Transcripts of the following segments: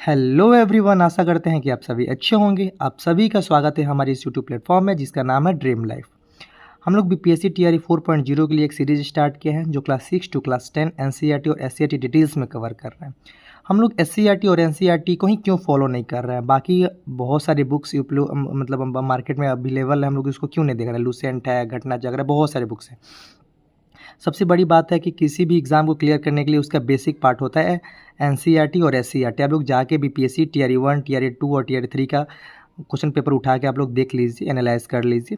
Hello everyone, आशा करते हैं कि आप सभी अच्छे होंगे। आप सभी का स्वागत है हमारे इस यूट्यूब प्लेटफॉर्म में जिसका नाम है ड्रीम लाइफ। हम लोग बीपीएससी टीआरई 4.0 के लिए एक सीरीज स्टार्ट किया है जो क्लास 6 टू क्लास 10 एनसीईआरटी और एससीईआरटी डिटेल्स में कवर कर रहे हैं। हम लोग एससीईआरटी और एनसीईआरटी को ही क्यों फॉलो नहीं कर रहे हैं? बाकी बहुत सारे बुक्स मतलब मार्केट में अवेलेबल है, हम लोग इसको क्यों नहीं देख रहे हैं? लूसेंट है, घटना चक्र है, बहुत सारे बुक्स हैं। सबसे बड़ी बात है कि किसी भी एग्ज़ाम को क्लियर करने के लिए उसका बेसिक पार्ट होता है एनसीईआरटी और एससीईआरटी। आप लोग जाके बीपीएससी टीआरई 1, टीआरई 2 और टीआरई 3 का क्वेश्चन पेपर उठा के आप लोग देख लीजिए, एनालाइज कर लीजिए।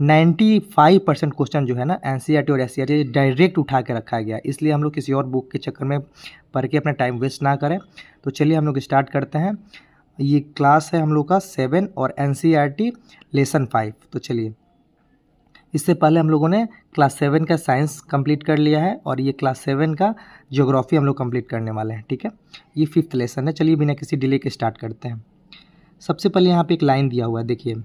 95% क्वेश्चन जो है ना एनसीईआरटी और एससीईआरटी डायरेक्ट उठा के रखा गया, इसलिए हम लोग किसी और बुक के चक्कर में पढ़ के अपना टाइम वेस्ट ना करें। तो चलिए हम लोग स्टार्ट करते हैं। ये क्लास है हम लोग का 7 और एनसीईआरटी लेसन 5। तो चलिए, इससे पहले हम लोगों ने क्लास 7 का साइंस कंप्लीट कर लिया है और ये क्लास 7 का ज्योग्राफी हम लोग कंप्लीट करने वाले हैं। ठीक है, ये 5th लेसन है। चलिए बिना किसी डिले के स्टार्ट करते हैं। सबसे पहले यहाँ पे एक लाइन दिया हुआ है, देखिए।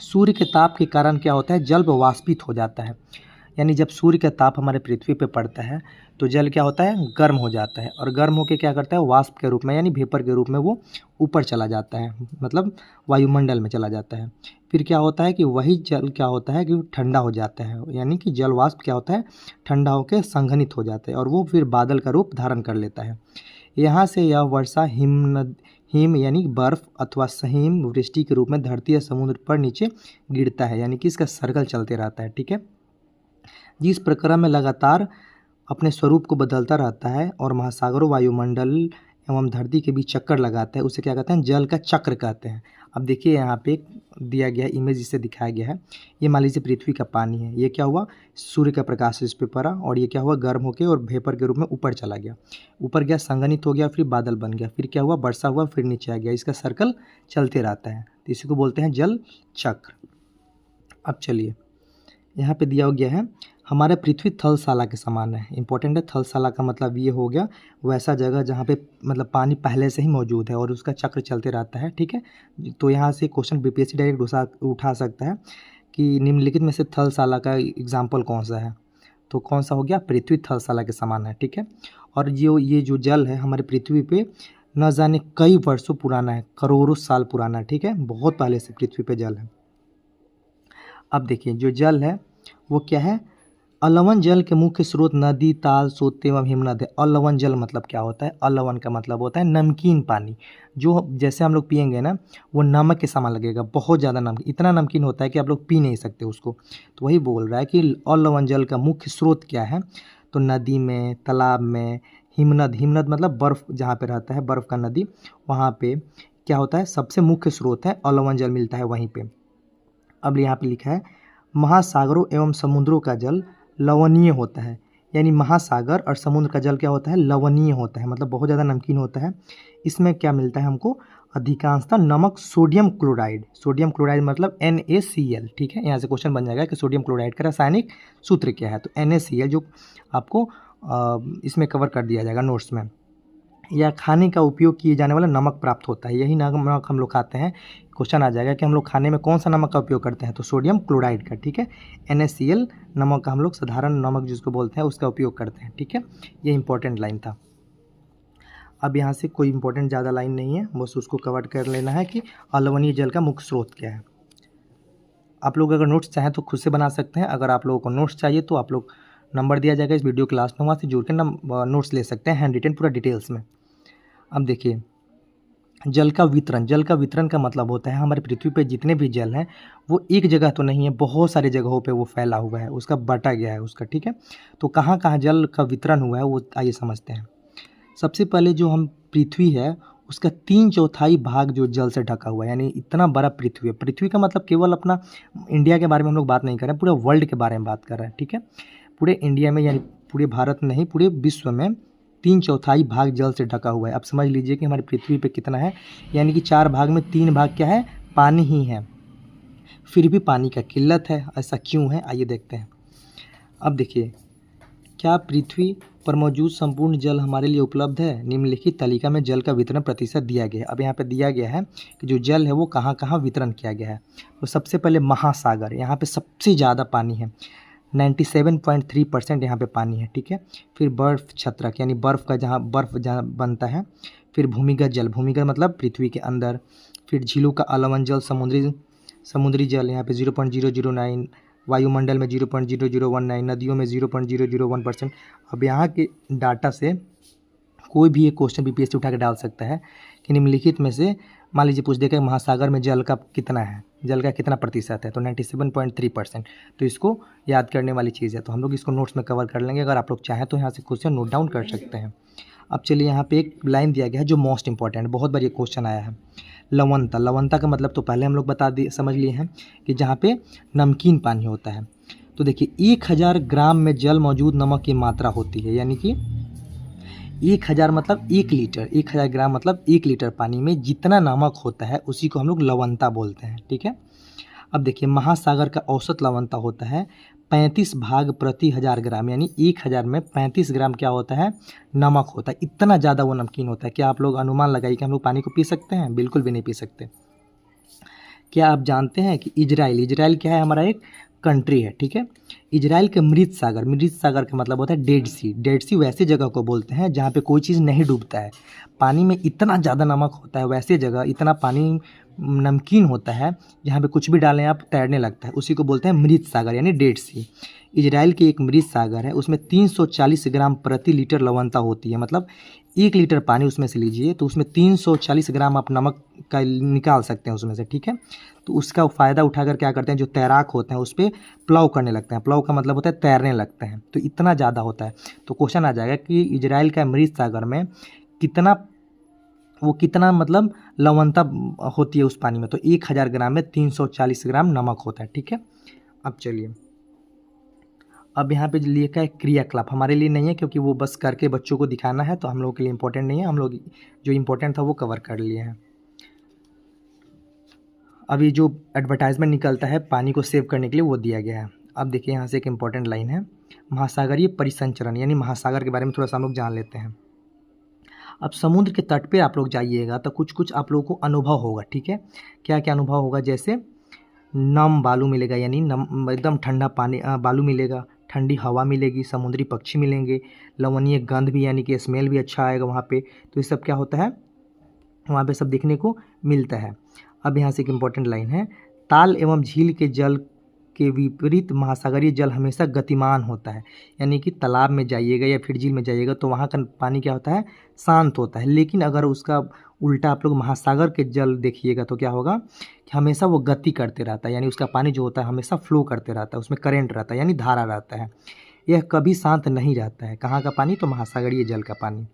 सूर्य के ताप के कारण क्या होता है? जल वाष्पित हो जाता है। यानी जब सूर्य का ताप हमारे पृथ्वी पे पड़ता है तो जल क्या होता है? गर्म हो जाता है, और गर्म होकर क्या करता है? वाष्प के रूप में यानी वेपर के रूप में वो ऊपर चला जाता है, मतलब वायुमंडल में चला जाता है। फिर क्या होता है कि वही जल क्या होता है कि वो ठंडा हो जाता है, यानी कि जल वाष्प क्या होता है? ठंडा होकर संघनित हो जाता है और वो फिर बादल का रूप धारण कर लेता है। यहाँ से यह वर्षा हिम यानी बर्फ अथवा सहिम वृष्टि के रूप में धरती या समुद्र पर नीचे गिरता है, यानी कि इसका सर्कल चलते रहता है। ठीक है, जिस प्रक्रिया में लगातार अपने स्वरूप को बदलता रहता है और महासागरों, वायुमंडल एवं धरती के बीच चक्कर लगाता है, उसे क्या कहते हैं? जल का चक्र कहते हैं। अब देखिए यहाँ पे दिया गया इमेज, जिससे दिखाया गया है। ये मान लीजिए पृथ्वी का पानी है, ये क्या हुआ? सूर्य का प्रकाश इस पे पड़ा और ये क्या हुआ? गर्म होकर और वेपर के रूप में ऊपर चला गया, ऊपर गया, संघनित हो गया, फिर बादल बन गया, फिर क्या हुआ? वर्षा हुआ, फिर नीचे आ गया। इसका सर्कल चलते रहता है, तो इसी को बोलते हैं जल चक्र। अब चलिए, यहाँ पे दिया गया है हमारा पृथ्वी थलशाला के समान है। इंपॉर्टेंट है, थलशाला का मतलब ये हो गया वैसा जगह जहाँ पे मतलब पानी पहले से ही मौजूद है और उसका चक्र चलते रहता है। ठीक है, तो यहाँ से क्वेश्चन बीपीएससी डायरेक्ट उठा सकता है कि निम्नलिखित में से थलशाला का एग्जाम्पल कौन सा है? तो कौन सा हो गया? पृथ्वी थलशाला के समान है। ठीक है, और ये जो जल है हमारे पृथ्वी पे न जाने कई वर्षों पुराना है, करोड़ों साल पुराना है। ठीक है, बहुत पहले से पृथ्वी पे जल है। अब देखिए, जो जल है वो क्या है? अलवन जल के मुख्य स्रोत नदी, ताल, सोते एवं हिमनद है। अलवन जल मतलब क्या होता है? अलवन का मतलब होता है नमकीन पानी, जो जैसे हम लोग पियेंगे ना वो नमक के समान लगेगा, बहुत ज़्यादा नमकीन, इतना नमकीन होता है कि आप लोग पी नहीं सकते उसको। तो वही बोल रहा है कि अलवन जल का मुख्य स्रोत क्या है? तो नदी में, तालाब में, हिमनद, हिमनद मतलब बर्फ़ जहाँ पे रहता है, बर्फ़ का नदी, वहाँ पे क्या होता है? सबसे मुख्य स्रोत है, अलवन जल मिलता है वहीं पर। अब यहाँ पे लिखा है महासागरों एवं समुद्रों का जल लवणीय होता है। यानी महासागर और समुद्र का जल क्या होता है? लवणीय होता है, मतलब बहुत ज़्यादा नमकीन होता है। इसमें क्या मिलता है हमको? अधिकांशतः नमक, सोडियम क्लोराइड। सोडियम क्लोराइड मतलब NaCl। ठीक है, यहाँ से क्वेश्चन बन जाएगा कि सोडियम क्लोराइड का रासायनिक सूत्र क्या है? तो NaCl, जो आपको इसमें कवर कर दिया जाएगा नोट्स में। या खाने का उपयोग किए जाने वाला नमक प्राप्त होता है, यही नमक हम लोग खाते हैं। क्वेश्चन आ जाएगा कि हम लोग खाने में कौन सा नमक का उपयोग करते हैं? तो सोडियम क्लोराइड का। ठीक है, NaCl नमक का हम लोग साधारण नमक जिसको बोलते हैं उसका उपयोग करते हैं। ठीक है, ये इंपॉर्टेंट लाइन था। अब यहाँ से कोई इंपॉर्टेंट ज़्यादा लाइन नहीं है, बस उसको कवर कर लेना है कि अलवणीय जल का मुख्य स्रोत क्या है। आप लोग अगर नोट्स चाहें तो खुद से बना सकते हैं। अगर आप लोगों को नोट्स चाहिए तो आप लोग नंबर दिया जाएगा इस वीडियो के लास्ट में, वहाँ से जुड़ के नोट्स ले सकते हैं, हैंड रिटन पूरा डिटेल्स में। अब देखिए, जल का वितरण। जल का वितरण का मतलब होता है हमारे पृथ्वी पे जितने भी जल हैं वो एक जगह तो नहीं है, बहुत सारी जगहों पे वो फैला हुआ है, उसका बटा गया है उसका। ठीक है, तो कहाँ कहाँ जल का वितरण हुआ है वो आइए समझते हैं। सबसे पहले जो हम पृथ्वी है उसका 3/4 भाग जो जल से ढका हुआ है, यानी इतना बड़ा पृथ्वी है। पृथ्वी का मतलब केवल अपना इंडिया के बारे में हम लोग बात नहीं कर रहे हैं, पूरे वर्ल्ड के बारे में बात कर रहे हैं। ठीक है, पूरे इंडिया में यानी पूरे भारत में नहीं, पूरे विश्व में 3/4 भाग जल से ढका हुआ है। अब समझ लीजिए कि हमारी पृथ्वी पे कितना है, यानी कि 4 भाग में 3 भाग क्या है? पानी ही है। फिर भी पानी का किल्लत है, ऐसा क्यों है? आइए देखते हैं। अब देखिए, क्या पृथ्वी पर मौजूद संपूर्ण जल हमारे लिए उपलब्ध है? निम्नलिखित तालिका में जल का वितरण प्रतिशत दिया गया है। अब यहाँ पे दिया गया है कि जो जल है वो कहाँ कहाँ वितरण किया गया है। तो सबसे पहले महासागर, यहाँ पे सबसे ज़्यादा पानी है। 97.3% यहाँ पे पानी है, ठीक है। फिर बर्फ छत्रक यानी बर्फ़ जहाँ बनता है। फिर भूमिगत जल, भूमिगत मतलब पृथ्वी के अंदर। फिर झीलों का अलवन जल, समुद्री जल यहाँ पे 0.009, वायुमंडल में 0.0019, नदियों में 0.001%। अब यहाँ के डाटा से कोई भी एक क्वेश्चन बीपीएससी उठा के डाल सकता है कि निम्नलिखित में से मान लीजिए पूछ देगा महासागर में जल का कितना है, जल का कितना प्रतिशत है, तो 97.3%। तो इसको याद करने वाली चीज़ है, तो हम लोग इसको नोट्स में कवर कर लेंगे। अगर आप लोग चाहें तो यहाँ से क्वेश्चन नोट डाउन कर सकते हैं। अब चलिए यहाँ पे एक लाइन दिया गया है जो मोस्ट इंपॉर्टेंट, बहुत बार ये क्वेश्चन आया है। लवणता, लवणता का मतलब तो पहले हम लोग समझ लिए हैं कि जहाँ पे नमकीन पानी होता है। तो देखिए 1000 ग्राम में जल मौजूद नमक की मात्रा होती है, यानी कि 1000 मतलब 1 लीटर, 1000 ग्राम मतलब 1 लीटर पानी में जितना नमक होता है उसी को हम लोग लवणता बोलते हैं, ठीक है। अब देखिए महासागर का औसत लवणता होता है 35 भाग प्रति 1000 ग्राम, यानी 1000 में 35 ग्राम क्या होता है, नमक होता है। इतना ज़्यादा वो नमकीन होता है। क्या आप लोग अनुमान लगाइए कि हम लोग पानी को पी सकते हैं? बिल्कुल भी नहीं पी सकते। क्या आप जानते हैं कि इजराइल क्या है, हमारा एक कंट्री है, ठीक है। इजराइल के मृत सागर का मतलब होता है डेड सी। डेड सी वैसे जगह को बोलते हैं जहाँ पे कोई चीज़ नहीं डूबता है, पानी में इतना ज़्यादा नमक होता है, वैसे जगह इतना पानी नमकीन होता है जहाँ पे कुछ भी डालें आप तैरने लगता है, उसी को बोलते हैं मृत सागर यानी डेड सी। इजराइल की एक मृत सागर है, उसमें 340 ग्राम प्रति लीटर लवणता होती है। मतलब 1 लीटर पानी उसमें से लीजिए तो उसमें 340 ग्राम आप नमक का निकाल सकते हैं उसमें से, ठीक है। तो उसका फ़ायदा उठाकर क्या करते हैं, जो तैराक होते हैं उस पर प्लाव करने लगते हैं। प्लाव का मतलब होता है तैरने लगते हैं, तो इतना ज़्यादा होता है। तो क्वेश्चन आ जाएगा कि इजराइल का मृत सागर में कितना मतलब लवणता होती है उस पानी में, तो 1000 ग्राम में 340 ग्राम नमक होता है, ठीक है। अब चलिए, अब यहाँ पे लिखा है क्रियाकलाप, हमारे लिए नहीं है क्योंकि वो बस करके बच्चों को दिखाना है, तो हम लोगों के लिए इम्पोर्टेंट नहीं है। हम लोग जो इम्पोर्टेंट था वो कवर कर लिए हैं। अभी जो एडवर्टाइजमेंट निकलता है पानी को सेव करने के लिए वो दिया गया है। अब देखिए यहाँ से एक इम्पॉर्टेंट लाइन है, महासागरीय परिसंचरण यानी महासागर के बारे में थोड़ा सा हम लोग जान लेते हैं। अब समुद्र के तट पे आप लोग जाइएगा तो कुछ कुछ आप लोगों को अनुभव होगा, ठीक है। क्या क्या अनुभव होगा, जैसे नम बालू मिलेगा, यानी नम एकदम ठंडा पानी बालू मिलेगा, ठंडी हवा मिलेगी, समुद्री पक्षी मिलेंगे, लवणीय गंध भी यानी कि स्मेल भी अच्छा आएगा वहाँ पे। तो ये सब क्या होता है, वहाँ पे सब देखने को मिलता है। अब यहाँ से एक इम्पॉर्टेंट लाइन है, ताल एवं झील के जल के विपरीत महासागरीय जल हमेशा गतिमान होता है। यानी कि तालाब में जाइएगा या फिर झील में जाइएगा तो वहाँ का पानी क्या होता है, शांत होता है। लेकिन अगर उसका उल्टा आप लोग महासागर के जल देखिएगा तो क्या होगा कि हमेशा वो गति करते रहता है, यानी उसका पानी जो होता है हमेशा फ्लो करते रहता है, उसमें करंट रहता है यानी धारा रहता है, यह कभी शांत नहीं रहता है। कहाँ का पानी, तो महासागरीय जल का पानी।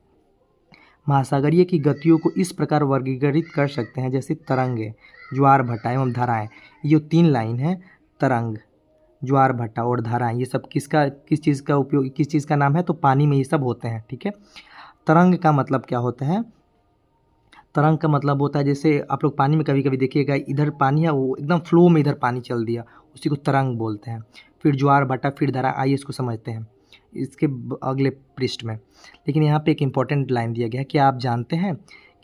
महासागरीय की गतियों को इस प्रकार वर्गीकृत कर सकते हैं जैसे तरंगे, ज्वार भट्टा एवं धाराएं। ये जो 3 लाइन है, तरंग, ज्वार भट्टा और धाराएं, ये सब किस चीज़ का उपयोग, किस चीज़ का नाम है, तो पानी में ये सब होते हैं, ठीक है। तरंग का मतलब क्या होता है, तरंग का मतलब होता है जैसे आप लोग पानी में कभी कभी देखिएगा इधर पानी है वो एकदम फ्लो में इधर पानी चल दिया, उसी को तरंग बोलते हैं। फिर ज्वार भट्टा, फिर धारा, आइए इसको समझते हैं इसके अगले पृष्ठ में। लेकिन यहाँ पे एक इम्पॉर्टेंट लाइन दिया गया है कि आप जानते हैं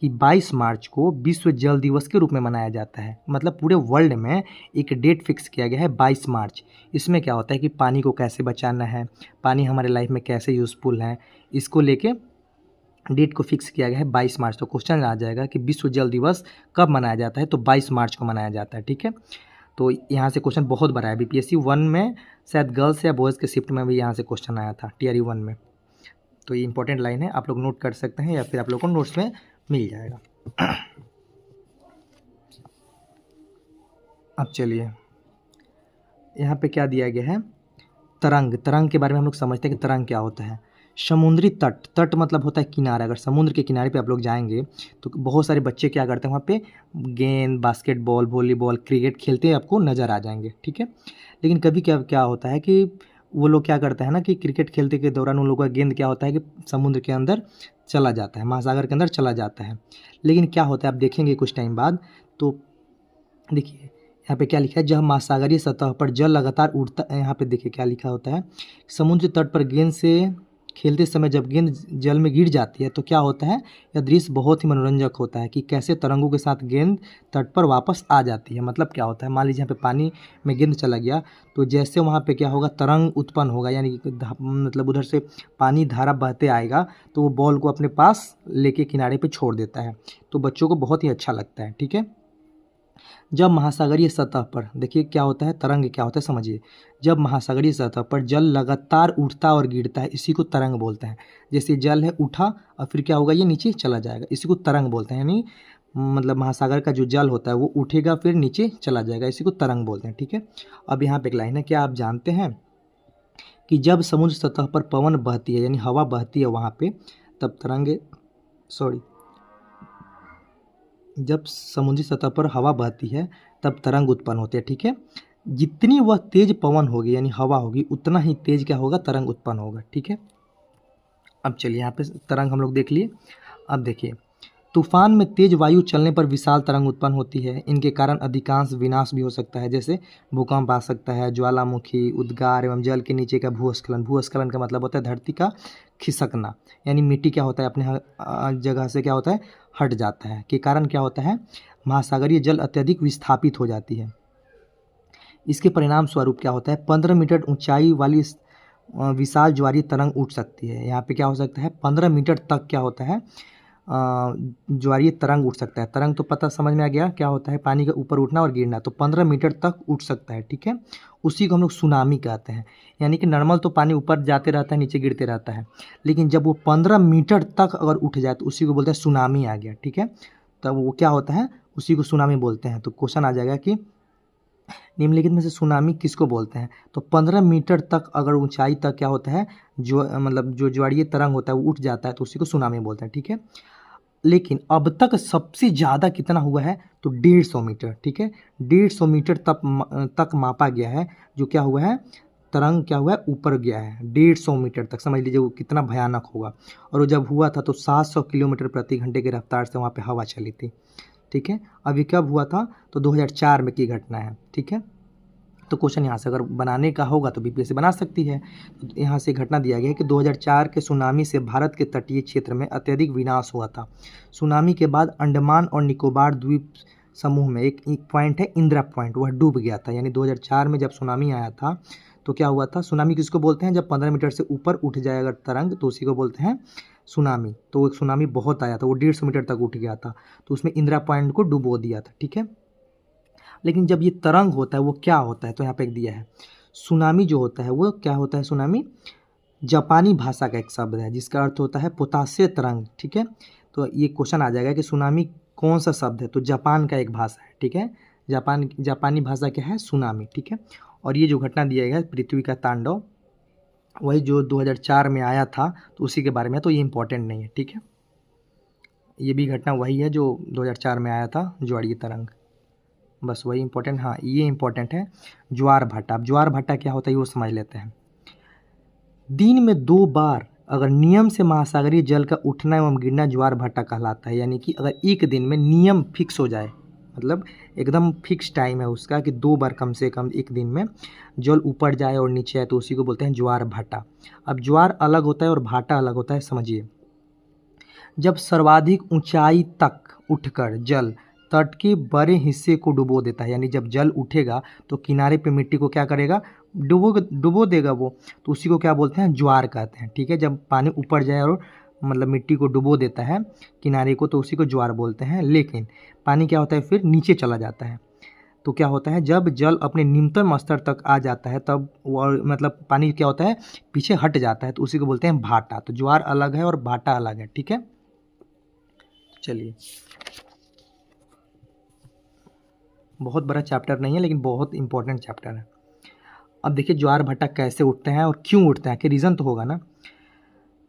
कि 22 मार्च को विश्व जल दिवस के रूप में मनाया जाता है। मतलब पूरे वर्ल्ड में एक डेट फिक्स किया गया है 22 मार्च। इसमें क्या होता है कि पानी को कैसे बचाना है, पानी हमारे लाइफ में कैसे यूज़फुल है, इसको लेके डेट को फिक्स किया गया है 22 मार्च। तो क्वेश्चन आ जाएगा कि विश्व जल दिवस कब मनाया जाता है, तो 22 मार्च को मनाया जाता है, ठीक है। तो यहाँ से क्वेश्चन बहुत बड़ा है, बीपीएससी 1 में शायद गर्ल्स या बॉयज़ के शिफ्ट में भी यहाँ से क्वेश्चन आया था टीआरई 1 में। तो ये इंपॉर्टेंट लाइन है, आप लोग नोट कर सकते हैं या फिर आप लोग को नोट्स में मिल जाएगा। अब चलिए यहाँ पे क्या दिया गया है, तरंग के बारे में हम लोग समझते हैं कि तरंग क्या होता है। समुद्री तट मतलब होता है किनारा। अगर समुद्र के किनारे पे आप लोग जाएंगे तो बहुत सारे बच्चे क्या करते हैं वहाँ पे गेंद, बास्केटबॉल, वॉलीबॉल, क्रिकेट खेलते हैं आपको नज़र आ जाएंगे, ठीक है। लेकिन कभी क्या होता है कि वो लोग क्या करते हैं ना कि क्रिकेट खेलते के दौरान उन लोगों का गेंद क्या होता है कि समुद्र के अंदर चला जाता है, महासागर के अंदर चला जाता है। लेकिन क्या होता है आप देखेंगे कुछ टाइम बाद, तो देखिए यहाँ पे क्या लिखा है, जब महासागरीय सतह पर जल लगातार उड़ता है, यहाँ पे देखिए क्या लिखा होता है, समुद्र तट पर गेंद से खेलते समय जब गेंद जल में गिर जाती है तो क्या होता है, यह दृश्य बहुत ही मनोरंजक होता है कि कैसे तरंगों के साथ गेंद तट पर वापस आ जाती है। मतलब क्या होता है, मान लीजिए यहाँ पे पानी में गेंद चला गया तो जैसे वहाँ पे क्या होगा, तरंग उत्पन्न होगा, यानी कि मतलब उधर से पानी धारा बहते आएगा तो वो बॉल को अपने पास लेके किनारे पे छोड़ देता है। तो बच्चों को बहुत ही अच्छा लगता है। ठीक है, जब महासागरीय सतह पर देखिए क्या होता है, तरंग क्या होता है समझिए। जब महासागरीय सतह पर जल लगातार उठता और गिरता है, इसी को तरंग बोलते हैं। जैसे जल है उठा और फिर क्या होगा, ये नीचे चला जाएगा, इसी को तरंग बोलते हैं। यानी मतलब महासागर का जो जल होता है वो उठेगा फिर नीचे चला जाएगा, इसी को तरंग बोलते हैं। ठीक है, अब यहाँ पे एक लाइन है, क्या आप जानते हैं कि जब समुद्र सतह पर पवन बहती है यानी हवा बहती है वहाँ पे, तब तरंगे सॉरी जब समुद्री सतह पर हवा बहती है तब तरंग उत्पन्न होते हैं। ठीक है, जितनी वह तेज पवन होगी यानी हवा होगी उतना ही तेज क्या होगा, तरंग उत्पन्न होगा। ठीक है, अब चलिए यहाँ पे तरंग हम लोग देख लिए। अब देखिए, तूफान में तेज वायु चलने पर विशाल तरंग उत्पन्न होती है। इनके कारण अधिकांश विनाश भी हो सकता है, जैसे भूकंप आ सकता है, ज्वालामुखी, उद्गार एवं जल के नीचे का भूस्खलन। भूस्खलन का मतलब होता है धरती का खिसकना, यानी मिट्टी क्या होता है अपने जगह से क्या होता है, हट जाता है। के कारण क्या होता है, महासागरीय जल अत्यधिक विस्थापित हो जाती है। इसके परिणाम स्वरूप क्या होता है, 15 मीटर ऊंचाई वाली विशाल ज्वारीय तरंग उठ सकती है। यहाँ पे क्या हो सकता है, 15 मीटर तक क्या होता है, ज्वारीय तरंग उठ सकता है। तरंग तो पता समझ में आ गया क्या होता है, पानी के ऊपर उठना और गिरना, तो 15 मीटर तक उठ सकता है। ठीक है, उसी को हम लोग सुनामी कहते हैं। यानी कि नॉर्मल तो पानी ऊपर जाते रहता है नीचे गिरते रहता है, लेकिन जब वो 15 मीटर तक अगर उठ जाए तो उसी को बोलते हैं सुनामी आ गया। ठीक है, तब वो क्या होता है, उसी को सुनामी बोलते हैं। तो क्वेश्चन आ जाएगा कि निम्नलिखित में से सुनामी किसको बोलते हैं, तो 15 मीटर तक अगर ऊंचाई तक क्या होता है, जो मतलब जो ज्वारीय तरंग होता है वो उठ जाता है तो उसी को सुनामी बोलते हैं। ठीक है, लेकिन अब तक सबसे ज़्यादा कितना हुआ है, तो 150 मीटर। ठीक है, 150 मीटर तक मापा गया है, जो क्या हुआ है, तरंग क्या हुआ है, ऊपर गया है 150 मीटर तक। समझ लीजिए वो कितना भयानक होगा। और वो जब हुआ था तो 700 किलोमीटर प्रति घंटे की रफ्तार से वहाँ पे हवा चली थी। ठीक है, अभी कब हुआ था, तो 2004 में की घटना है। ठीक है, तो क्वेश्चन यहाँ से अगर बनाने का होगा तो बीपीएससी बना सकती है। तो यहाँ से घटना दिया गया है कि 2004 के सुनामी से भारत के तटीय क्षेत्र में अत्यधिक विनाश हुआ था। सुनामी के बाद अंडमान और निकोबार द्वीप समूह में एक पॉइंट है इंदिरा पॉइंट, वह डूब गया था। यानी 2004 में जब सुनामी आया था तो क्या हुआ था, सुनामी किसको बोलते हैं, जब 15 मीटर से ऊपर उठ जाए अगर तरंग तो उसी को बोलते हैं सुनामी। तो एक सुनामी बहुत आया था, वो 150 मीटर तक उठ गया था, तो उसमें इंदिरा पॉइंट को डुबो दिया था। ठीक है, लेकिन जब ये तरंग होता है वो क्या होता है, तो यहाँ पे एक दिया है, सुनामी जो होता है वो क्या होता है, सुनामी जापानी भाषा का एक शब्द है जिसका अर्थ होता है पोताश्य तरंग। ठीक है, तो ये क्वेश्चन आ जाएगा कि सुनामी कौन सा शब्द है, तो जापान का एक भाषा है। ठीक है, जापानी भाषा क्या है, सुनामी। ठीक है, और ये जो घटना दिया गया पृथ्वी का तांडव, वही जो 2004 में आया था तो उसी के बारे में, तो ये इंपॉर्टेंट नहीं है। ठीक है, ये भी घटना वही है जो 2004 में आया था, ज्वारीय तरंग, बस वही इंपॉर्टेंट। हाँ, ये इंपॉर्टेंट है ज्वार भाटा। अब ज्वार भाटा क्या होता है वो समझ लेते हैं। दिन में 2 बार अगर नियम से महासागरीय जल का उठना एवं गिरना ज्वार भाटा कहलाता है। यानी कि अगर एक दिन में नियम फिक्स हो जाए, मतलब एकदम फिक्स टाइम है उसका कि 2 बार कम से कम एक दिन में जल ऊपर जाए और नीचे आए, तो उसी को बोलते हैं ज्वार भाटा। अब ज्वार अलग होता है और भाटा अलग होता है, समझिए। जब सर्वाधिक ऊंचाई तक उठकर जल तट के बड़े हिस्से को डुबो देता है, यानी जब जल उठेगा तो किनारे पे मिट्टी को क्या करेगा, डुबो देगा वो, तो उसी को क्या बोलते हैं, ज्वार कहते हैं। ठीक है, जब पानी ऊपर जाए और मतलब मिट्टी को डुबो देता है किनारे को, तो उसी को ज्वार बोलते हैं। लेकिन पानी क्या होता है, फिर नीचे चला जाता है, तो क्या होता है, जब जल अपने निम्नतम स्तर तक आ जाता है तब वो मतलब पानी क्या होता है, पीछे हट जाता है, तो उसी को बोलते हैं भाटा। तो ज्वार अलग है और भाटा अलग है। ठीक है, चलिए, बहुत बड़ा चैप्टर नहीं है लेकिन बहुत इंपॉर्टेंट चैप्टर है। अब देखिए ज्वार भाटा कैसे उठते हैं और क्यों उठते हैं, कि रीज़न तो होगा ना।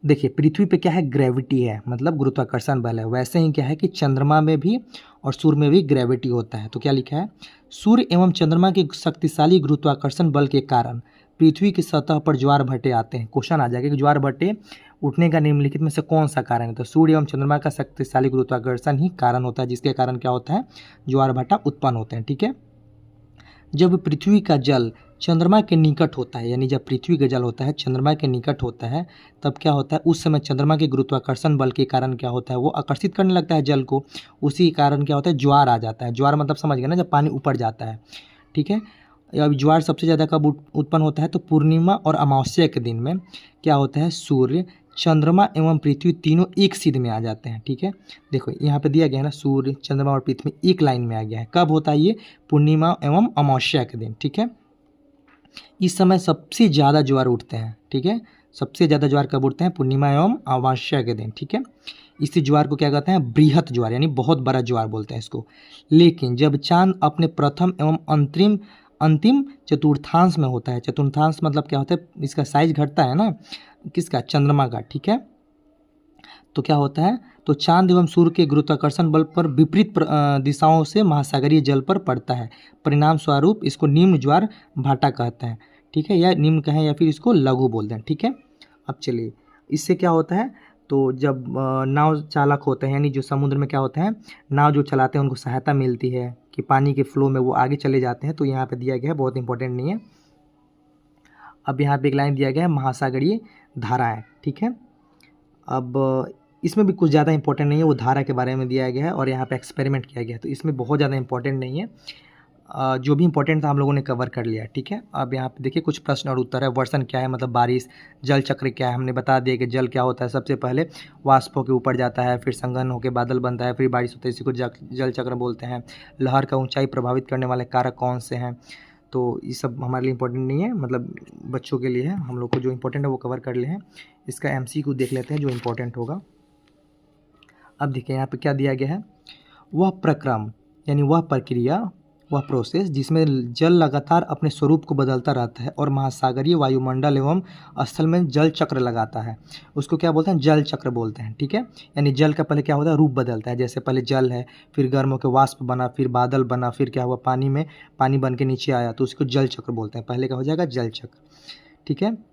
देखिए पृथ्वी पे क्या है, ग्रेविटी है, मतलब गुरुत्वाकर्षण बल है। वैसे ही क्या है कि चंद्रमा में भी और सूर्य में भी ग्रेविटी होता है। तो क्या लिखा है, सूर्य एवं चंद्रमा के शक्तिशाली गुरुत्वाकर्षण बल के कारण पृथ्वी की सतह पर ज्वार भाटे आते हैं। क्वेश्चन आ जाएगा कि ज्वार भाटे उठने का निम्नलिखित में से कौन सा कारण है, तो सूर्य एवं चंद्रमा का शक्तिशाली गुरुत्वाकर्षण ही कारण होता है, जिसके कारण क्या होता है, ज्वार भाटा उत्पन्न होते हैं। ठीक है, जब पृथ्वी का जल चंद्रमा के निकट होता है, यानी जब पृथ्वी का जल होता है चंद्रमा के निकट होता है तब क्या होता है, उस समय चंद्रमा के गुरुत्वाकर्षण बल के कारण क्या होता है, वो आकर्षित करने लगता है जल को। उसी कारण क्या होता है, ज्वार आ जाता है। ज्वार मतलब समझ गए ना, जब पानी ऊपर जाता है, ठीक है। अब ज्वार सबसे ज़्यादा कब उत्पन्न होता है, तो पूर्णिमा और अमावस्या के दिन में क्या होता है, सूर्य, चंद्रमा एवं पृथ्वी तीनों एक सीध में आ जाते हैं, ठीक है। देखो यहाँ पे दिया गया है ना, सूर्य, चंद्रमा और पृथ्वी एक लाइन में आ गया है। कब होता है ये, पूर्णिमा एवं अमावस्या के दिन, ठीक है। इस समय सबसे ज़्यादा ज्वार उठते हैं, ठीक है। सबसे ज़्यादा ज्वार कब उठते हैं, पूर्णिमा एवं अमावस्या के दिन, ठीक है। इसी ज्वार को क्या कहते हैं, बृहत ज्वार, यानी बहुत बड़ा ज्वार बोलते हैं इसको। लेकिन जब चांद अपने प्रथम एवं अंतरिम अंतिम चतुर्थांश में होता है, चतुर्थांश मतलब क्या होता है, इसका साइज घटता है ना, किसका, चंद्रमा का, ठीक है। तो क्या होता है, तो चांद एवं सूर्य के गुरुत्वाकर्षण बल पर विपरीत दिशाओं से महासागरीय जल पर पड़ता है। परिणाम स्वरूप इसको निम्न ज्वार भाटा कहते हैं, ठीक है, या निम्न कहें या फिर इसको लघु बोलते हैं, ठीक है। अब चलिए, इससे क्या होता है, तो जब नाव चालक होते हैं, यानी जो समुद्र में क्या होते हैं, नाव जो चलाते हैं उनको सहायता मिलती है कि पानी के फ्लो में वो आगे चले जाते हैं। तो यहाँ पे दिया गया है, बहुत इंपॉर्टेंट नहीं है। अब यहाँ पे एक लाइन दिया गया है, महासागरीय धाराएं, ठीक है। अब इसमें भी कुछ ज़्यादा इंपॉर्टेंट नहीं है, वो धारा के बारे में दिया गया है और यहाँ पे एक्सपेरिमेंट किया गया है, तो इसमें बहुत ज़्यादा इंपॉर्टेंट नहीं है। जो भी इंपॉर्टेंट था हम लोगों ने कवर कर लिया, ठीक है। अब यहाँ पे देखिए कुछ प्रश्न और उत्तर है। वर्षण क्या है, मतलब बारिश। जल चक्र क्या है, हमने बता दिया कि जल क्या होता है, सबसे पहले वाष्प होकर ऊपर जाता है, फिर संघन होकर बादल बनता है, फिर बारिश होता है, इसी को जल चक्र बोलते हैं। लहर का ऊंचाई प्रभावित करने वाले कारक कौन से हैं, तो ये सब हमारे लिए इंपॉर्टेंट नहीं है, मतलब बच्चों के लिए है। हम लोग को जो इंपॉर्टेंट है वो कवर कर लिए हैं। इसका MCQ देख लेते हैं जो इंपॉर्टेंट होगा। अब देखिए यहाँ पे क्या दिया गया है, वह प्रक्रम, यानी वह प्रक्रिया, वह प्रोसेस जिसमें जल लगातार अपने स्वरूप को बदलता रहता है और महासागरीय वायुमंडल एवं स्थल में जल चक्र लगाता है, उसको क्या बोलते हैं, जल चक्र बोलते हैं, ठीक है। यानी जल का पहले क्या होता है, रूप बदलता है। जैसे पहले जल है, फिर गर्म होकर वाष्प बना, फिर बादल बना, फिर क्या हुआ, पानी में पानी बन के नीचे आया, तो उसको जल चक्र बोलते हैं। पहले क्या हो जाएगा, जल चक्र, ठीक है।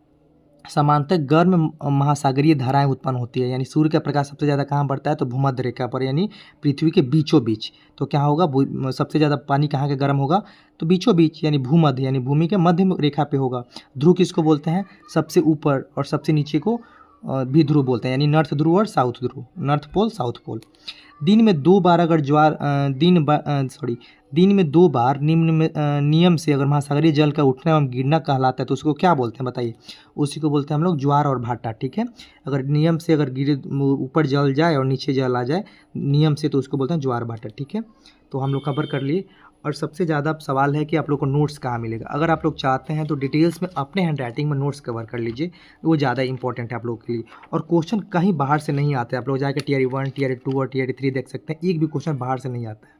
सामान्यतः गर्म महासागरीय धाराएं उत्पन्न होती है, यानी सूर्य का प्रकाश सबसे ज़्यादा कहाँ पड़ता है, तो भूमध्य रेखा पर, यानी पृथ्वी के बीचों बीच। तो क्या होगा, सबसे ज़्यादा पानी कहाँ का गर्म होगा, तो बीचों बीच, यानी भूमध्य, यानी भूमि के मध्य रेखा पे होगा। ध्रुव किसको बोलते हैं, सबसे ऊपर, और सबसे नीचे को भी ध्रुव बोलते हैं, यानी नॉर्थ ध्रुव और साउथ ध्रुव, नॉर्थ पोल साउथ पोल। दिन में 2 बार अगर दिन में 2 बार निम्न में नियम से अगर महासागरीय जल का उठना एवं गिरना कहलाता है, तो उसको क्या बोलते हैं बताइए, उसी को बोलते हैं हम लोग ज्वार और भाटा, ठीक है। अगर नियम से अगर गिरे, ऊपर जल जाए और नीचे जल आ जाए नियम से, तो उसको बोलते हैं ज्वार भाटा, ठीक है। तो हम लोग कवर कर लिए। और सबसे ज़्यादा सवाल है कि आप लोग को नोट्स कहाँ मिलेगा। अगर आप लोग चाहते हैं तो डिटेल्स में अपने हैंड राइटिंग में नोट्स कवर कर लीजिए, वो ज़्यादा इंपॉर्टेंट है आप लोगों के लिए। और क्वेश्चन कहीं बाहर से नहीं आते, आप लोग जाकर Tier 1, Tier 2 और Tier 3 देख सकते हैं, एक भी क्वेश्चन बाहर से नहीं आता है।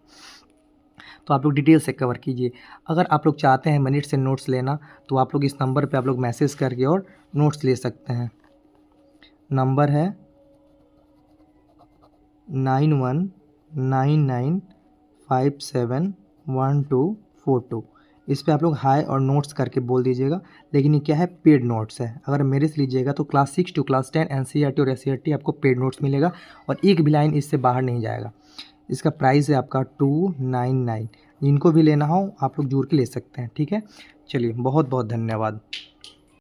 तो आप लोग डिटेल से कवर कीजिए। अगर आप लोग चाहते हैं मिनट से नोट्स लेना, तो आप लोग इस नंबर पे आप लोग मैसेज करके और नोट्स ले सकते हैं। नंबर है 9199571242। इस पे आप लोग हाई और नोट्स करके बोल दीजिएगा। लेकिन ये क्या है, पेड नोट्स है। अगर मेरे से लीजिएगा तो क्लास 6 टू क्लास 10 NCERT और SCERT आपको पेड नोट्स मिलेगा और एक भी लाइन इससे बाहर नहीं जाएगा। इसका प्राइस है आपका 299। जिनको भी लेना हो आप लोग जुड़ के ले सकते हैं, ठीक है। चलिए, बहुत बहुत धन्यवाद।